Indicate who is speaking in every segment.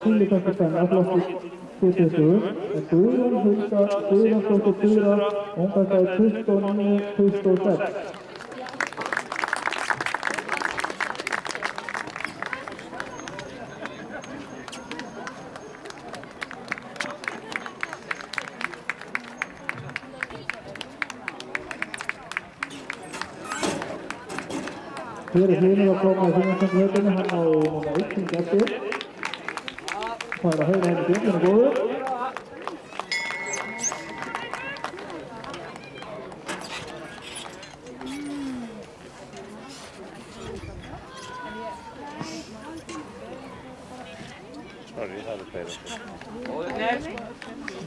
Speaker 1: Fílipekki Svenna, flokki 2020, og Guðrún Hulda Guðjónsdóttir Þura, hún fækkaði 29-26. Hér Hlynur að koma í Finnlandsfjöldinu, hann á núna 1 hring eftir. Það að heyra henni björninu góður.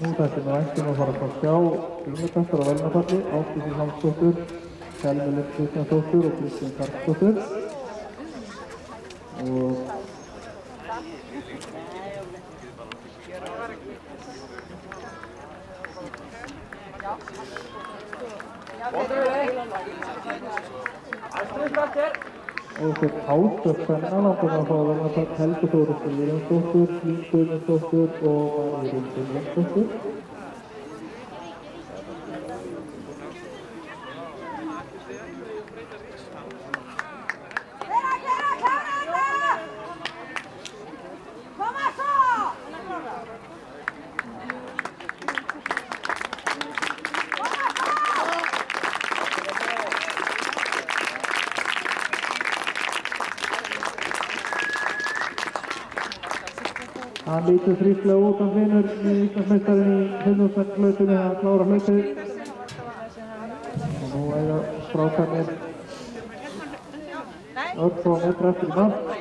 Speaker 1: Nú þetta væntum að fara að sjá Hlynurkastar á velnafalli, Ásdísi Halldóttur, Selma Kristjánsdóttur og Kristín Karlsdóttur. Og þeir Ásdökk Svenna langar að fá velnafall Helgu Þóru Sigurjónsdóttur, Hlín Guðmundsdóttur og Írún Guðmundsdóttur. Hann lítur frísklega út af Hlynur í Íslandsmeistarinn í Finnlandsfjöldinu að klára hlaupið. Og nú eiga strákarnir öll frá metra eftir í mark.